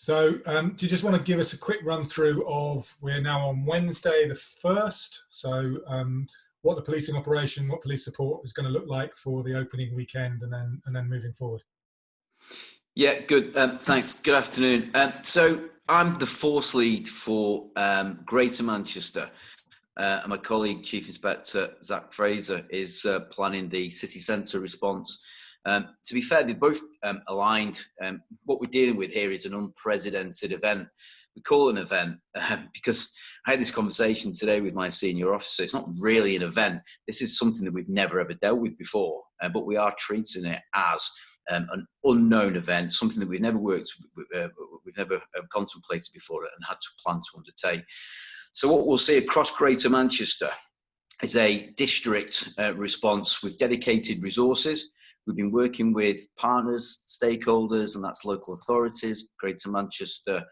So do you just want to give us a quick run through of, we're now on Wednesday the 1st, so what the policing operation, what police support is going to look like for the opening weekend and then moving forward? Yeah, good. Thanks. Good afternoon. So I'm the force lead for Greater Manchester. And my colleague, Chief Inspector Zach Fraser, is planning the city centre response. To be fair, they're both aligned. What we're dealing with here is an unprecedented event. We call it an event because I had this conversation today with my senior officer. It's not really an event. This is something that we've never ever dealt with before, but we are treating it as an unknown event, something that we've never worked with, we've never contemplated before and had to plan to undertake. So what we'll see across Greater Manchester is a district response with dedicated resources. We've been working with partners, stakeholders, and that's local authorities, Greater Manchester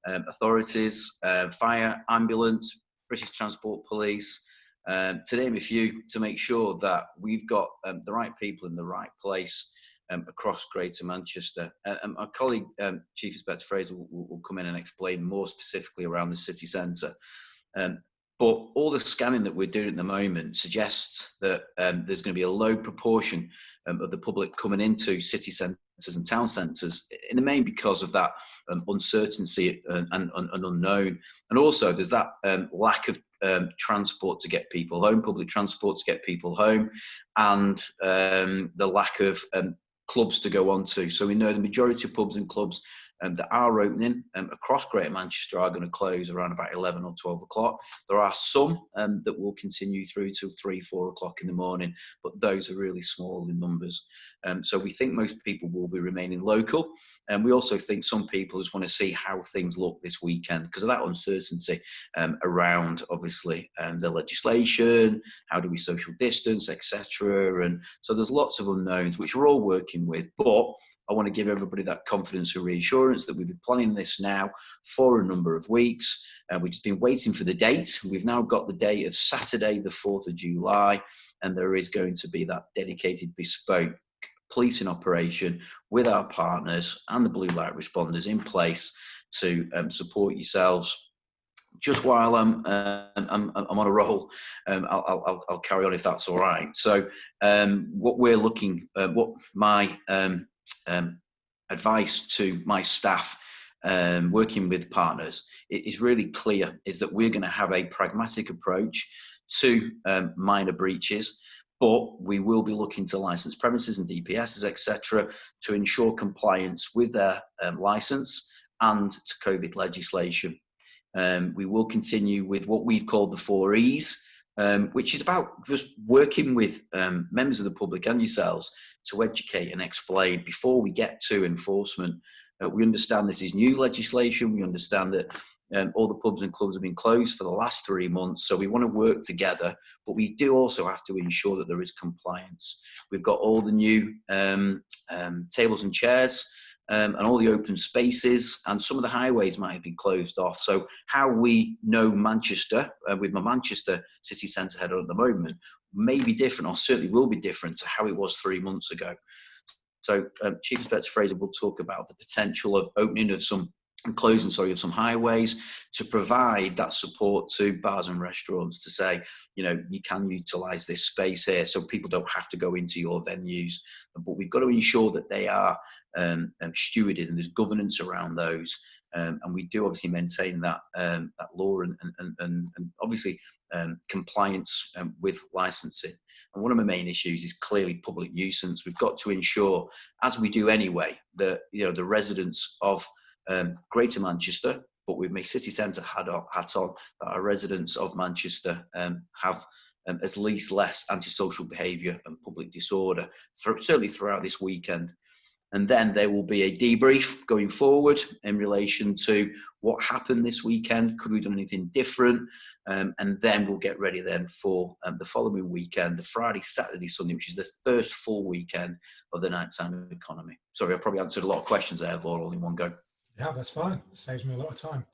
authorities, fire, ambulance, British Transport Police, to name a few, to make sure that we've got the right people in the right place across Greater Manchester. And my colleague, Chief Inspector Fraser, will come in and explain more specifically around the city centre. But all the scanning that we're doing at the moment suggests that there's going to be a low proportion of the public coming into city centres and town centres, in the main because of that uncertainty and unknown. And also there's that lack of transport to get people home, public transport to get people home, and the lack of clubs to go on to. So we know the majority of pubs and clubs that are opening across Greater Manchester are going to close around about 11 or 12 o'clock. There are some that will continue through till 3, 4 o'clock in the morning, but those are really small in numbers. So we think most people will be remaining local. And we also think some people just want to see how things look this weekend because of that uncertainty around, obviously, the legislation, how do we social distance, etc. And so there's lots of unknowns, which we're all working with, but I want to give everybody that confidence and reassurance that we've been planning this now for a number of weeks. We've just been waiting for the date. We've now got the date of Saturday, the 4th of July, and there is going to be that dedicated bespoke policing operation with our partners and the blue light responders in place to support yourselves. Just while I'm on a roll, I'll carry on if that's all right. So what we're looking, what my advice to my staff working with partners is really clear, is that we're going to have a pragmatic approach to minor breaches, but we will be looking to licensed premises and DPSs, etc., to ensure compliance with their licence and to COVID legislation. We will continue with what we've called the 4 E's, which is about just working with members of the public and yourselves to educate and explain before we get to enforcement. We understand this is new legislation. We understand that all the pubs and clubs have been closed for the last 3 months, so we want to work together, but we do also have to ensure that there is compliance. We've got all the new tables and chairs, and all the open spaces, and some of the highways might have been closed off. So how we know Manchester, with my Manchester city centre head on at the moment, may be different, or certainly will be different to how it was 3 months ago. So Chief Inspector Fraser will talk about the potential of opening of some, and closing, of some highways to provide that support to bars and restaurants to say, you know, you can utilise this space here so people don't have to go into your venues. But we've got to ensure that they are stewarded and there's governance around those. And we do obviously maintain that law and obviously compliance with licensing. And one of my main issues is clearly public nuisance. We've got to ensure, as we do anyway, that, you know, the residents of Greater Manchester, but with my city centre hat on, that our residents of Manchester have at least less antisocial behaviour and public disorder, certainly throughout this weekend. And then there will be a debrief going forward in relation to what happened this weekend. Could we have done anything different? And then we'll get ready then for the following weekend, the Friday, Saturday, Sunday, which is the first full weekend of the nighttime economy. Sorry, I probably answered a lot of questions there, Vaughan, all in one go. Yeah, that's fine. It saves me a lot of time.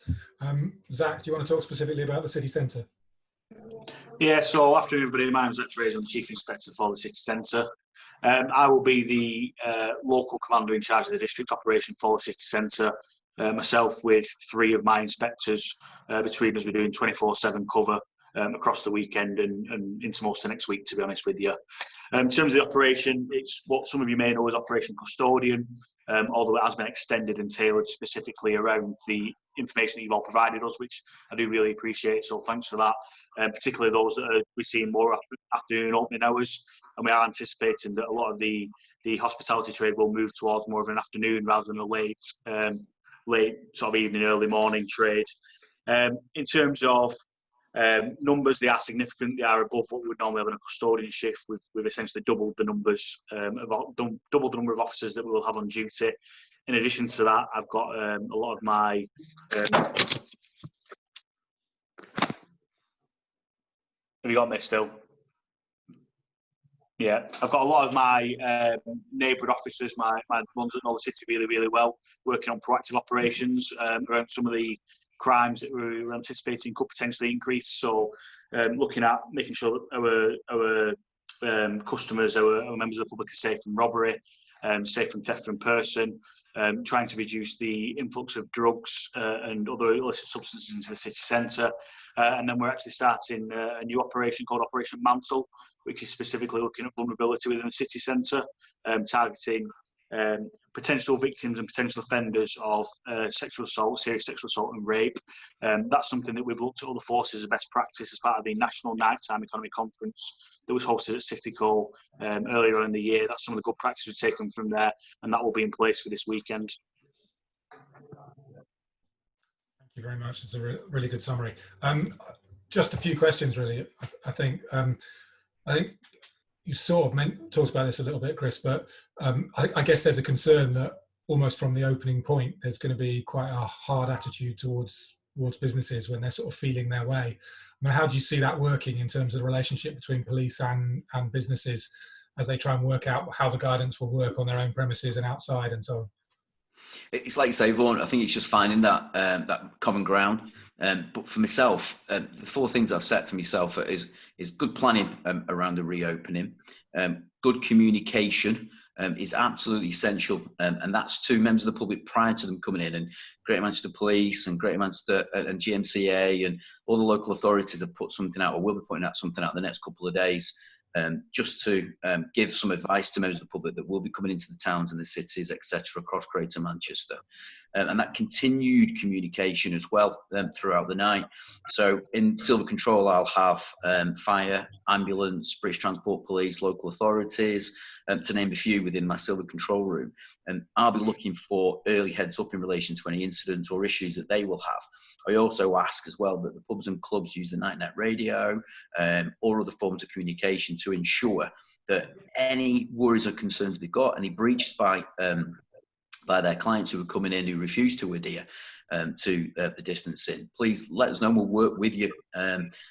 Zach, do you want to talk specifically about the city centre? Yeah, so after everybody, my name's Fraser, I'm the Chief Inspector for the City Centre. I will be the local commander in charge of the district operation for the City Centre. myself with 3 of my inspectors. Between us, we're doing 24/7 cover across the weekend and into most of next week, to be honest with you. In terms of the operation, it's what some of you may know as Operation Custodian, although it has been extended and tailored specifically around the information that you've all provided us, which I do really appreciate, so thanks for that. Particularly those that we're seeing more afternoon opening hours, and we are anticipating that a lot of the hospitality trade will move towards more of an afternoon rather than a late sort of evening, early morning trade. In terms of numbers, they are significant. They are above what we would normally have in a custodian shift. We've essentially doubled the numbers doubled the number of officers that we will have on duty. In addition to that, I've got a lot of my have you got me still? Yeah, I've got a lot of my neighbourhood officers, my ones that know the city really, really well, working on proactive operations around some of the crimes that we're anticipating could potentially increase. So looking at making sure that our customers, our members of the public are safe from robbery, safe from theft from person, trying to reduce the influx of drugs and other illicit substances into the city centre. And then we're actually starting a new operation called Operation Mantle, which is specifically looking at vulnerability within the city centre, targeting potential victims and potential offenders of sexual assault, serious sexual assault and rape. That's something that we've looked at other forces as best practice as part of the National Nighttime Economy Conference that was hosted at CityCo earlier in the year. That's some of the good practice we've taken from there, and that will be in place for this weekend. Thank you very much. It's a really good summary. Just a few questions, really. I think you sort of talked about this a little bit, Chris, but I guess there's a concern that almost from the opening point, there's going to be quite a hard attitude towards businesses when they're sort of feeling their way. I mean, how do you see that working in terms of the relationship between police and businesses as they try and work out how the guidance will work on their own premises and outside and so on? It's like you say, Vaughan, I think it's just finding that common ground. But for myself, the 4 things I've set for myself is good planning around the reopening. Good communication is absolutely essential, and that's to members of the public prior to them coming in. And Greater Manchester Police and Greater Manchester and GMCA and all the local authorities have put something out, or will be putting out something out in the next couple of days, just to give some advice to members of the public that will be coming into the towns and the cities, etc., across Greater Manchester. And that continued communication as well throughout the night. So in Silver Control, I'll have fire, ambulance, British Transport Police, local authorities, to name a few within my Silver Control room. And I'll be looking for early heads up in relation to any incidents or issues that they will have. I also ask as well that the pubs and clubs use the night net radio or other forms of communication to ensure that any worries or concerns they've got, any breaches by their clients who are coming in who refuse to adhere to the distancing, please let us know and we'll work with you.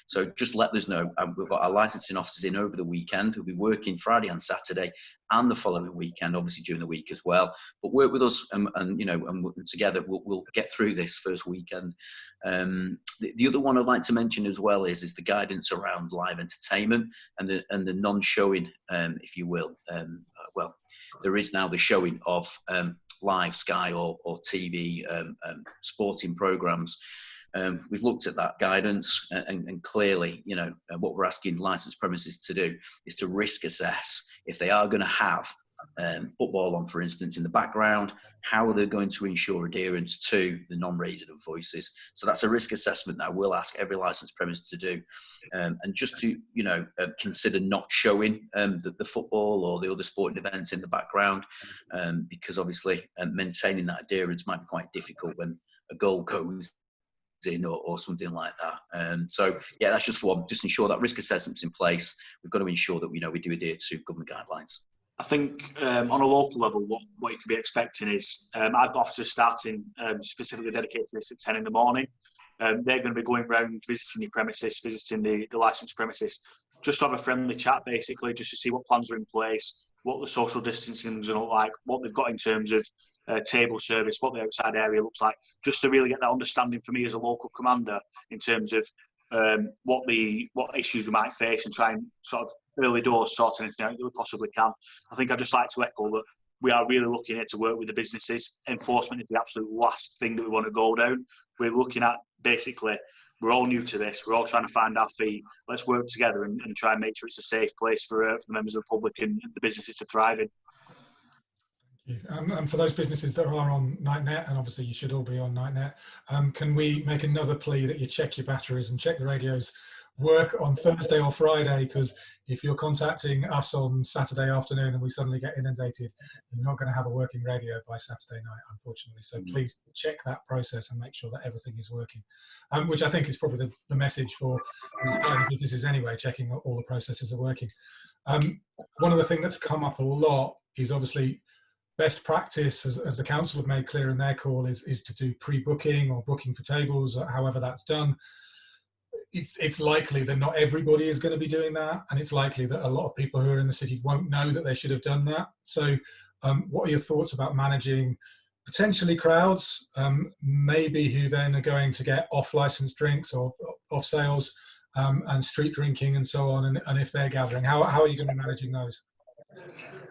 So just let us know. We've got our licensing officers in over the weekend who'll be working Friday and Saturday and the following weekend, obviously during the week as well. But work with us and together we'll get through this first weekend. The other one I'd like to mention as well is the guidance around live entertainment and the non-showing, if you will. Well, there is now the showing of live Sky or TV sporting programs. We've looked at that guidance and clearly, what we're asking licensed premises to do is to risk assess if they are going to have football on, for instance, in the background, how are they going to ensure adherence to the non-raising of voices? So that's a risk assessment that I will ask every licensed premise to do. And just to, consider not showing the football or the other sporting events in the background, because obviously maintaining that adherence might be quite difficult when a goal goes in or something like that. So yeah, that's just one. Just ensure that risk assessment's in place. We've got to ensure that we do adhere to government guidelines. I think on a local level, what you can be expecting is I've got officers starting specifically dedicated to this at 10 in the morning. They're going to be going around visiting your premises, visiting the licensed premises, just to have a friendly chat basically, just to see what plans are in place, what the social distancing is going to look like, what they've got in terms of table service, what the outside area looks like, just to really get that understanding for me as a local commander in terms of what issues we might face and try and sort of early doors sort anything out that we possibly can. I think I'd just like to echo that we are really looking at to work with the businesses. Enforcement is the absolute last thing that we want to go down. We're looking at basically, we're all new to this. We're all trying to find our feet. Let's work together and try and make sure it's a safe place for the members of the public and the businesses to thrive in. And for those businesses that are on NightNet, and obviously you should all be on NightNet, can we make another plea that you check your batteries and check the radios work on Thursday or Friday? Because if you're contacting us on Saturday afternoon and we suddenly get inundated, you're not going to have a working radio by Saturday night, unfortunately. So please check that process and make sure that everything is working, which I think is probably the message for businesses anyway, checking that all the processes are working. One of the things that's come up a lot is obviously best practice, as the council have made clear in their call, is to do pre-booking or booking for tables, or however that's done. It's likely that not everybody is going to be doing that, and it's likely that a lot of people who are in the city won't know that they should have done that. So what are your thoughts about managing potentially crowds, maybe who then are going to get off-license drinks or off sales, and street drinking and so on, and if they're gathering, how are you going to be managing those?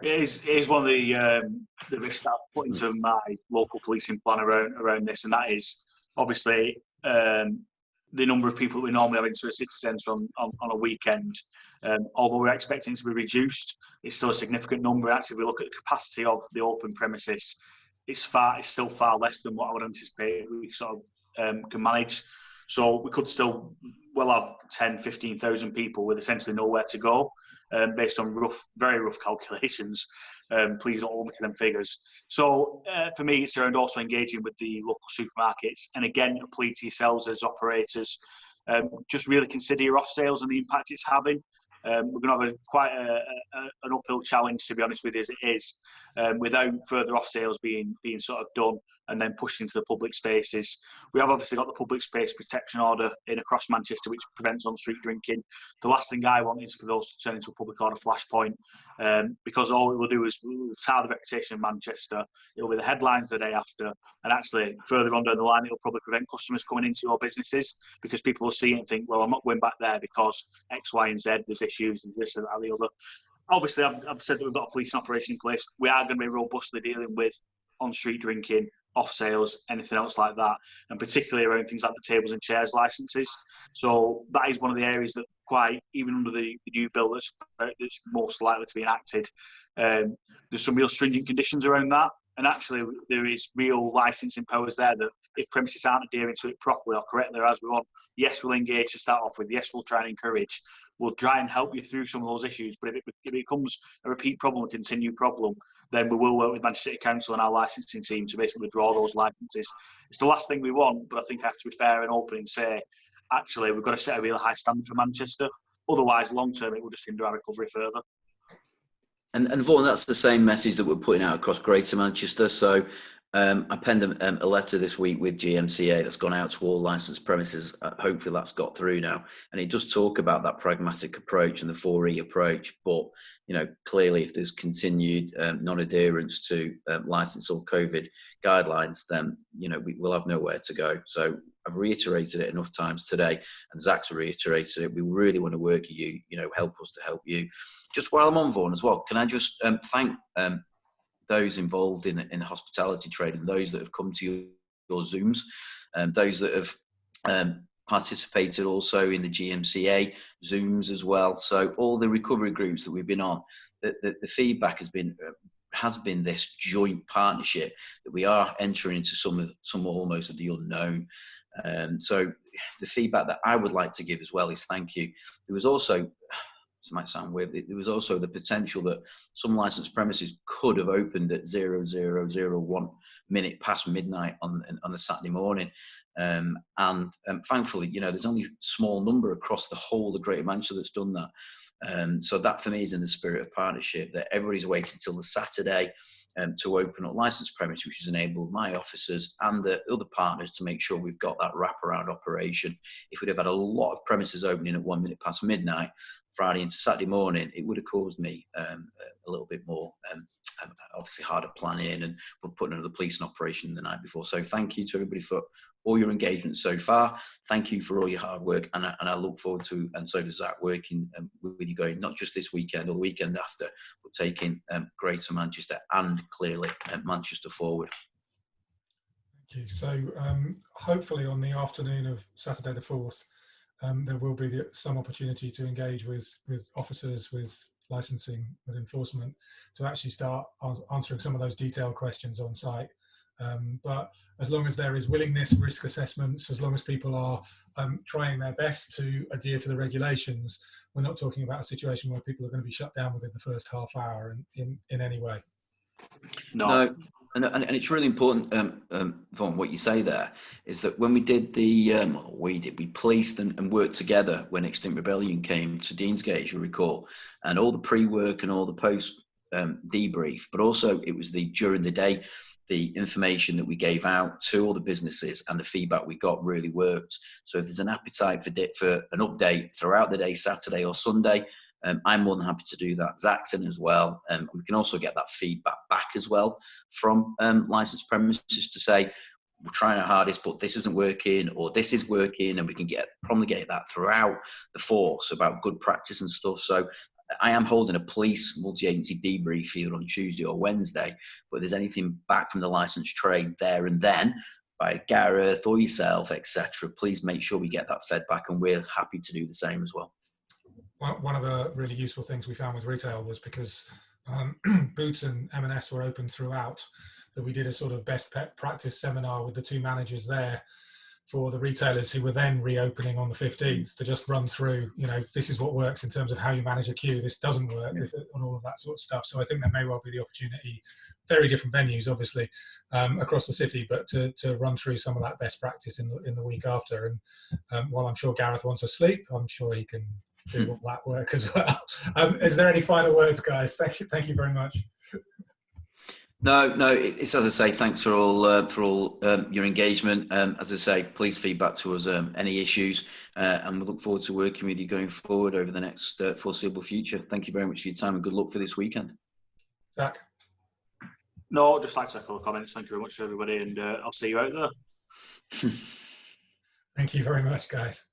It is one of the risks that I've put into my local policing plan around this, and that is obviously the number of people that we normally have into a city centre on a weekend. Although we're expecting it to be reduced, it's still a significant number. Actually, if we look at the capacity of the open premises, it's still far less than what I would anticipate we sort of can manage. So we could still well have 10, 15,000 people with essentially nowhere to go. Based on very rough calculations. Please don't hold me to them figures. So for me, it's around also engaging with the local supermarkets. And again, a plea to yourselves as operators, just really consider your off sales and the impact it's having. We're going to have quite an uphill challenge, to be honest with you, as it is, without further off sales being sort of done and then pushed into the public spaces. We have obviously got the public space protection order in across Manchester, which prevents on-street drinking. The last thing I want is for those to turn into a public order flashpoint, because all it will do is we'll tar the reputation of Manchester. It'll be the headlines the day after, and actually further on down the line, it'll probably prevent customers coming into your businesses, because people will see it and think, well, I'm not going back there because X, Y, and Z. There's issues and this and that and the other. Obviously, I've said that we've got a policing operation in place. We are going to be robustly dealing with on-street drinking, off sales, anything else like that, and particularly around things like the tables and chairs licences. So that is one of the areas that, quite even under the new bill that's most likely to be enacted, there's some real stringent conditions around that. And actually, there is real licensing powers there that if premises aren't adhering to it properly or correctly or as we want, yes, we'll engage to start off with. Yes, we'll try and encourage. We'll try and help you through some of those issues. But if it becomes a repeat problem, a continued problem, then we will work with Manchester City Council and our licensing team to basically withdraw those licences. It's the last thing we want, but I think I have to be fair and open and say, actually, we've got to set a really high standard for Manchester. Otherwise, long term, it will just hinder our recovery further. And Vaughan, that's the same message that we're putting out across Greater Manchester. So I penned a letter this week with GMCA that's gone out to all licensed premises. Hopefully that's got through now. And it does talk about that pragmatic approach and the 4E approach. But, clearly if there's continued non-adherence to licence or COVID guidelines, then, we'll have nowhere to go. So I've reiterated it enough times today, and Zach's reiterated it. We really want to work with you, help us to help you. Just while I'm on, Vaughan, as well, can I just thank those involved in the hospitality trade and those that have come to your Zooms, those that have participated also in the GMCA Zooms as well. So all the recovery groups that we've been on, the feedback has been this joint partnership that we are entering into some almost of the unknown. So the feedback that I would like to give as well is thank you. There was also, this might sound weird, there was also the potential that some licensed premises could have opened at 0001 minute past midnight on the Saturday morning. And thankfully, there's only a small number across the whole of Greater Manchester that's done that. So that for me is in the spirit of partnership, that everybody's waiting till the Saturday to open up licensed premises, which has enabled my officers and the other partners to make sure we've got that wraparound operation. If we'd have had a lot of premises opening at 1 minute past midnight, Friday into Saturday morning, it would have caused me a little bit more, obviously harder planning, and we're putting another policing operation the night before. So thank you to everybody for all your engagement so far. Thank you for all your hard work, and I look forward to, and so does Zach, working with you going not just this weekend or the weekend after, but taking Greater Manchester and clearly Manchester forward. Thank you. So hopefully on the afternoon of Saturday the 4th, there will be some opportunity to engage with officers, with licensing, with enforcement, to actually start answering some of those detailed questions on site. But as long as there is willingness, risk assessments, as long as people are trying their best to adhere to the regulations, we're not talking about a situation where people are going to be shut down within the first half hour in any way. No. And it's really important, Vaughan, what you say there is that when we did we policed and worked together when Extinct Rebellion came to Deansgate, you recall, and all the pre-work and all the post debrief, but also it was during the day, the information that we gave out to all the businesses and the feedback we got really worked. So if there's an appetite for an update throughout the day, Saturday or Sunday, I'm more than happy to do that. Zach's in as well. We can also get that feedback back as well from licensed premises to say, we're trying our hardest, but this isn't working, or this is working, and we can promulgate that throughout the force about good practice and stuff. So I am holding a police multi-agency debrief either on Tuesday or Wednesday, but if there's anything back from the licensed trade there and then, by Gareth or yourself, etc., please make sure we get that fed back, and we're happy to do the same as well. One of the really useful things we found with retail was because Boots and M&S were open throughout, that we did a sort of best practice seminar with the two managers there for the retailers who were then reopening on the 15th to just run through, this is what works in terms of how you manage a queue, this doesn't work, and all of that sort of stuff. So I think there may well be the opportunity, very different venues obviously across the city, but to run through some of that best practice in the week after. And while I'm sure Gareth wants to sleep, I'm sure he can do all that work as well. Is there any final words, guys? Thank you very much. No, it's as I say, thanks for all your engagement. As I say, please feedback to us any issues, and we look forward to working with you going forward over the next foreseeable future. Thank you very much for your time, and good luck for this weekend. Zach? No, just like to echo the comments. Thank you very much to everybody, and I'll see you out there. Thank you very much, guys.